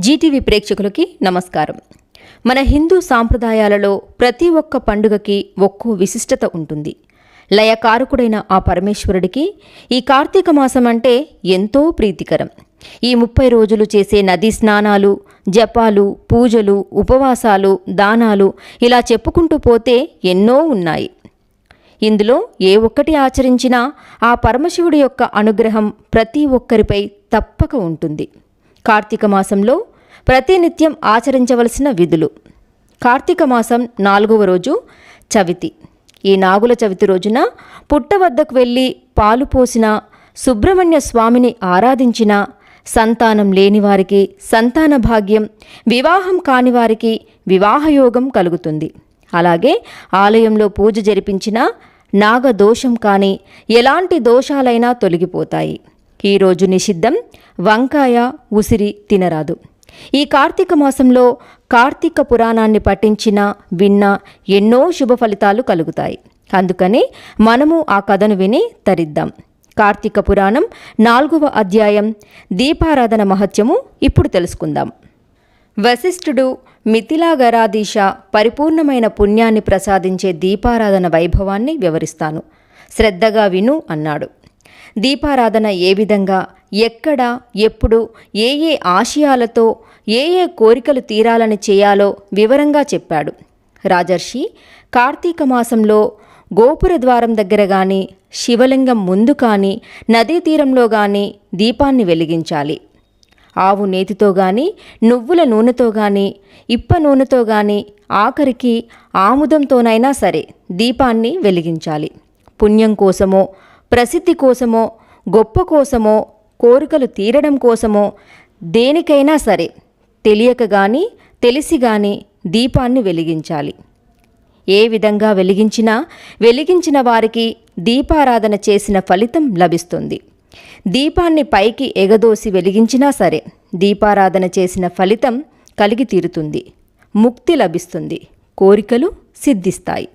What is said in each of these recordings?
Zee TV ప్రేక్షకులకి నమస్కారం. మన హిందూ సాంప్రదాయాలలో ప్రతి ఒక్క పండుగకి ఒక్కో విశిష్టత ఉంటుంది. లయకారకుడైన ఆ పరమేశ్వరుడికి ఈ కార్తీక మాసం అంటే ఎంతో ప్రీతికరం. ఈ 30 రోజులు చేసే నదీ స్నానాలు, జపాలు, పూజలు, ఉపవాసాలు, దానాలు ఇలా చెప్పుకుంటూ పోతే ఎన్నో ఉన్నాయి. ఇందులో ఏ ఒక్కటి ఆచరించినా ఆ పరమశివుడి యొక్క అనుగ్రహం ప్రతి ఒక్కరిపై తప్పక ఉంటుంది. కార్తీక మాసంలో ప్రతినిత్యం ఆచరించవలసిన విధులు. కార్తీక మాసం 4వ రోజు చవితి. ఈ నాగుల చవితి రోజున పుట్ట వద్దకు వెళ్ళి పాలు పోసిన, సుబ్రహ్మణ్య స్వామిని ఆరాధించిన, సంతానం లేనివారికి సంతాన భాగ్యం, వివాహం కానివారికి వివాహయోగం కలుగుతుంది. అలాగే ఆలయంలో పూజ జరిపించిన నాగదోషం కానీ ఎలాంటి దోషాలైనా తొలగిపోతాయి. ఈరోజు నిషిద్ధం వంకాయ, ఉసిరి తినరాదు. ఈ కార్తీక మాసంలో కార్తీక పురాణాన్ని పఠించిన, విన్నా ఎన్నో శుభ ఫలితాలు కలుగుతాయి. అందుకని మనము ఆ కథను విని తరిద్దాం. కార్తీక పురాణం 4వ అధ్యాయం దీపారాధన మహత్యము ఇప్పుడు తెలుసుకుందాం. వశిష్ఠుడు మిథిలాగరాధీశ పరిపూర్ణమైన పుణ్యాన్ని ప్రసాదించే దీపారాధన వైభవాన్ని వివరిస్తాను, శ్రద్ధగా విను అన్నాడు. దీపారాధన ఏ విధంగా, ఎక్కడ, ఎప్పుడు, ఏ ఆశయాలతో, ఏ కోరికలు తీరాలని చేయాలో వివరంగా చెప్పాడు. రాజర్షి కార్తీక మాసంలో గోపుర ద్వారం దగ్గర కానీ, శివలింగం ముందు కానీ, నదీ తీరంలో కానీ దీపాన్ని వెలిగించాలి. ఆవు నేతితో కానీ, నువ్వుల నూనెతో కానీ, ఇప్ప నూనెతో కానీ, ఆఖరికి ఆముదంతోనైనా సరే దీపాన్ని వెలిగించాలి. పుణ్యం కోసమో, ప్రసిద్ధి కోసమో, గొప్ప కోసమో, కోరికలు తీరడం కోసమో, దేనికైనా సరే తెలియక కానీ తెలిసి కానీ దీపాన్ని వెలిగించాలి. ఏ విధంగా వెలిగించినా వెలిగించిన వారికి దీపారాధన చేసిన ఫలితం లభిస్తుంది. దీపాన్ని పైకి ఎగదోసి వెలిగించినా సరే దీపారాధన చేసిన ఫలితం కలిగి తీరుతుంది. ముక్తి లభిస్తుంది, కోరికలు సిద్ధిస్తాయి.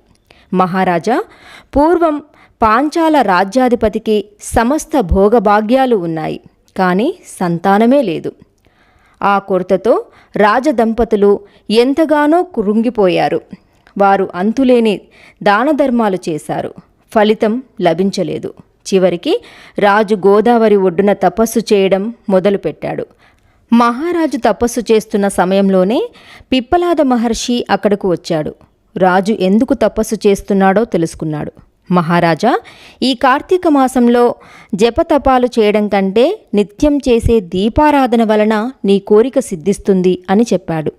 మహారాజా, పూర్వం పాంచాల రాజ్యాధిపతికి సమస్త భోగభాగ్యాలు ఉన్నాయి, కానీ సంతానమే లేదు. ఆ కొరతతో రాజదంపతులు ఎంతగానో కృంగిపోయారు. వారు అంతులేని దానధర్మాలు చేశారు, ఫలితం లభించలేదు. చివరికి రాజు గోదావరి ఒడ్డున తపస్సు చేయడం మొదలుపెట్టాడు. మహారాజు తపస్సు చేస్తున్న సమయంలోనే పిప్పలాద మహర్షి అక్కడకు వచ్చాడు. రాజు ఎందుకు తపస్సు చేస్తున్నాడో తెలుసుకున్నాడు. మహారాజా, ఈ కార్తీక మాసంలో జపతపాలు చేయడం కంటే నిత్యం చేసే దీపారాధన వలన నీ కోరిక సిద్ధిస్తుంది అని చెప్పాడు.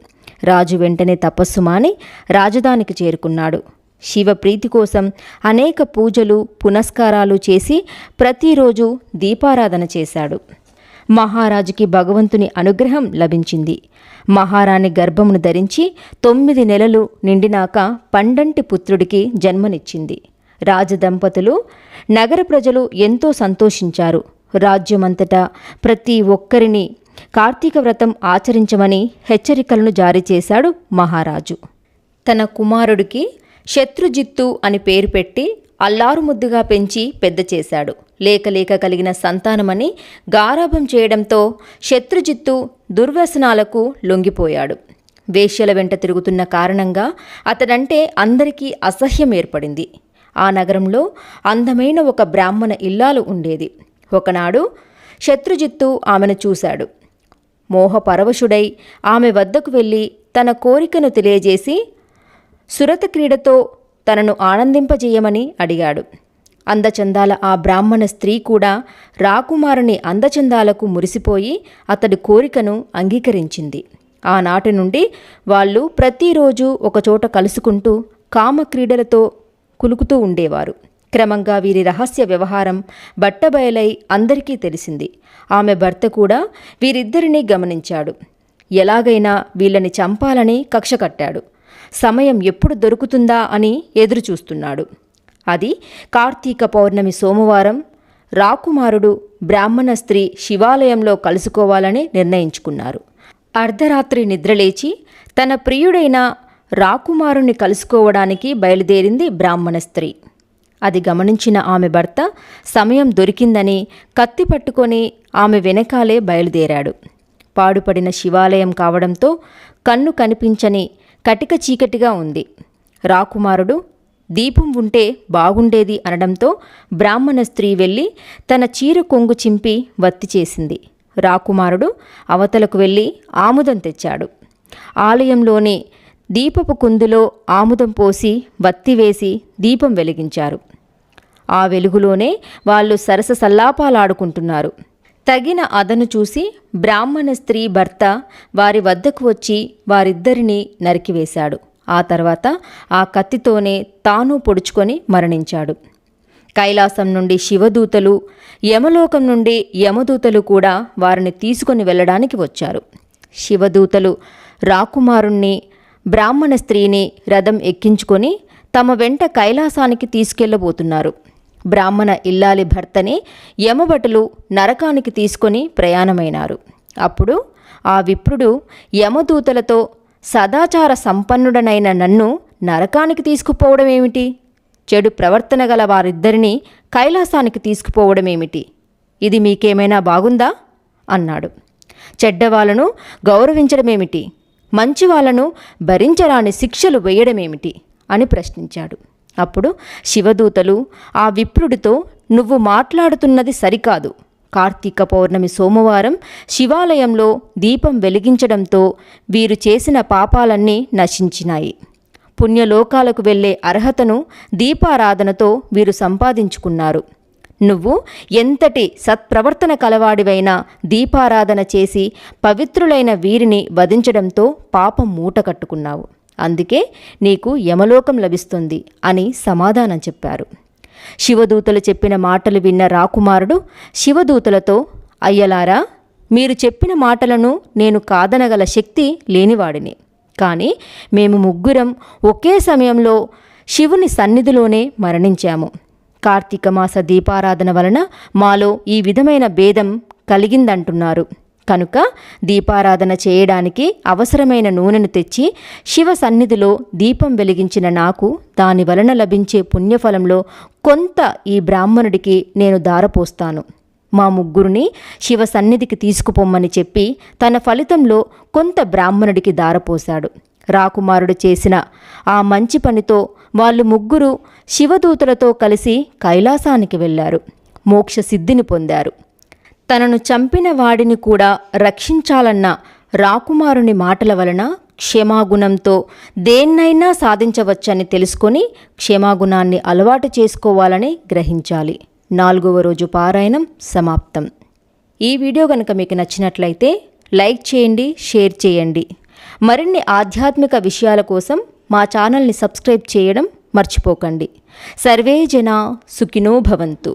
రాజు వెంటనే తపస్సు మాని రాజధానికి చేరుకున్నాడు. శివప్రీతి కోసం అనేక పూజలు, పునస్కారాలు చేసి ప్రతిరోజు దీపారాధన చేశాడు. మహారాజుకి భగవంతుని అనుగ్రహం లభించింది. మహారాణి గర్భమును ధరించి 9 నెలలు నిండినాక పండంటి పుత్రుడికి జన్మనిచ్చింది. రాజదంపతులు, నగర ప్రజలు ఎంతో సంతోషించారు. రాజ్యమంతటా ప్రతి ఒక్కరిని కార్తీక వ్రతం ఆచరించమని హెచ్చరికలను జారీ చేశాడు మహారాజు. తన కుమారుడికి శత్రుజిత్తు అని పేరు పెట్టి అల్లారుముద్దుగా పెంచి పెద్ద చేశాడు. లేక కలిగిన సంతానమని గారాభం చేయడంతో శత్రుజిత్తు దుర్వ్యసనాలకు లొంగిపోయాడు. వేశ్యల వెంట తిరుగుతున్న కారణంగా అతడంటే అందరికీ అసహ్యం ఏర్పడింది. ఆ నగరంలో అందమైన ఒక బ్రాహ్మణ ఇల్లాలు ఉండేది. ఒకనాడు శత్రుజిత్తు ఆమెను చూశాడు. మోహపరవశుడై ఆమె వద్దకు వెళ్ళి తన కోరికను తెలియజేసి సురత క్రీడతో తనను ఆనందింపజేయమని అడిగాడు. అందచందాల ఆ బ్రాహ్మణ స్త్రీ కూడా రాకుమారుని అందచందాలకు మురిసిపోయి అతడి కోరికను అంగీకరించింది. ఆనాటి నుండి వాళ్ళు ప్రతిరోజు ఒకచోట కలుసుకుంటూ కామక్రీడలతో కులుకుతూ ఉండేవారు. క్రమంగా వీరి రహస్య వ్యవహారం బట్టబయలై అందరికీ తెలిసింది. ఆమె భర్త కూడా వీరిద్దరినీ గమనించాడు. ఎలాగైనా వీళ్ళని చంపాలని కక్ష కట్టాడు. సమయం ఎప్పుడు దొరుకుతుందా అని ఎదురుచూస్తున్నాడు. అది కార్తీక పౌర్ణమి సోమవారం. రాకుమారుడు బ్రాహ్మణ స్త్రీ శివాలయంలో కలుసుకోవాలని నిర్ణయించుకున్నారు. అర్ధరాత్రి నిద్రలేచి తన ప్రియుడైన రాకుమారుని కలుసుకోవడానికి బయలుదేరింది బ్రాహ్మణ స్త్రీ. అది గమనించిన ఆమె భర్త సమయం దొరికిందని కత్తి పట్టుకొని ఆమె వెనకాలే బయలుదేరాడు. పాడుపడిన శివాలయం కావడంతో కన్ను కనిపించని కటిక చీకటిగా ఉంది. రాకుమారుడు దీపం ఉంటే బాగుండేది అనడంతో బ్రాహ్మణ స్త్రీ వెళ్ళి తన చీర కొంగు చింపి వత్తి చేసింది. రాకుమారుడు అవతలకు వెళ్ళి ఆముదం తెచ్చాడు. ఆలయంలోని దీపపు కుందులో ఆముదం పోసి వత్తి వేసి దీపం వెలిగించారు. ఆ వెలుగులోనే వాళ్ళు సరస సల్లాపాలాడుకుంటున్నారు. తగిన అదను చూసి బ్రాహ్మణ స్త్రీ భర్త వారి వద్దకు వచ్చి వారిద్దరినీ నరికివేశాడు. ఆ తర్వాత ఆ కత్తితోనే తాను పొడుచుకొని మరణించాడు. కైలాసం నుండి శివదూతలు, యమలోకం నుండి యమదూతలు కూడా వారిని తీసుకొని వెళ్ళడానికి వచ్చారు. శివదూతలు రాకుమారుణ్ణి, బ్రాహ్మణ స్త్రీని రథం ఎక్కించుకొని తమ వెంట కైలాసానికి తీసుకెళ్లబోతున్నారు. బ్రాహ్మణ ఇల్లాలి భర్తని యమభటులు నరకానికి తీసుకొని ప్రయాణమైనారు. అప్పుడు ఆ విప్రుడు యమదూతలతో, సదాచార సంపన్నుడనైన నన్ను నరకానికి తీసుకుపోవడమేమిటి? చెడు ప్రవర్తన గల వారిద్దరినీ కైలాసానికి తీసుకుపోవడమేమిటి? ఇది మీకేమైనా బాగుందా అన్నాడు. చెడ్డవాళ్లను గౌరవించడమేమిటి? మంచి వాళ్ళను భరించరాని శిక్షలు వేయడమేమిటి అని ప్రశ్నించాడు. అప్పుడు శివదూతలు ఆ విప్రుడితో, నువ్వు మాట్లాడుతున్నది సరికాదు. కార్తీక పౌర్ణమి సోమవారం శివాలయంలో దీపం వెలిగించడంతో వీరు చేసిన పాపాలన్నీ నశించినాయి. పుణ్యలోకాలకు వెళ్ళే అర్హతను దీపారాధనతో వీరు సంపాదించుకున్నారు. నువ్వు ఎంతటి సత్ప్రవర్తన కలవాడివైనా దీపారాధన చేసి పవిత్రులైన వీరిని వధించడంతో పాపం మూట కట్టుకున్నావు. అందుకే నీకు యమలోకం లభిస్తుంది అని సమాధానం చెప్పారు. శివదూతలు చెప్పిన మాటలు విన్న రాకుమారుడు శివదూతలతో, అయ్యలారా, మీరు చెప్పిన మాటలను నేను కాదనగల శక్తి లేనివాడిని. కానీ మేము ముగ్గురం ఒకే సమయంలో శివుని సన్నిధిలోనే మరణించాము. కార్తీక మాస దీపారాధన వలన మాలో ఈ విధమైన భేదం కలిగిందంటున్నారు. కనుక దీపారాధన చేయడానికి అవసరమైన నూనెను తెచ్చి శివ సన్నిధిలో దీపం వెలిగించిన నాకు దాని వలన లభించే పుణ్యఫలంలో కొంత ఈ బ్రాహ్మణుడికి నేను దారపోస్తాను. మా ముగ్గురిని శివ సన్నిధికి తీసుకుపోమ్మని చెప్పి తన ఫలితంలో కొంత బ్రాహ్మణుడికి దారపోశాడు. రాకుమారుడు చేసిన ఆ మంచి పనితో వాళ్ళు ముగ్గురు శివదూతలతో కలిసి కైలాసానికి వెళ్ళారు. మోక్ష సిద్ధిని పొందారు. తనను చంపిన వాడిని కూడా రక్షించాలన్న రాకుమారుని మాటల వలన క్షమాగుణంతో దేన్నైనా సాధించవచ్చని తెలుసుకొని క్షమాగుణాన్ని అలవాటు చేసుకోవాలని గ్రహించాలి. 4వ రోజు పారాయణం సమాప్తం. ఈ వీడియో కనుక మీకు నచ్చినట్లయితే లైక్ చేయండి, షేర్ చేయండి. మరిన్ని ఆధ్యాత్మిక విషయాల కోసం మా ఛానల్ని సబ్స్క్రైబ్ చేయడం మర్చిపోకండి. సర్వే జనా సుఖినో భవంతు.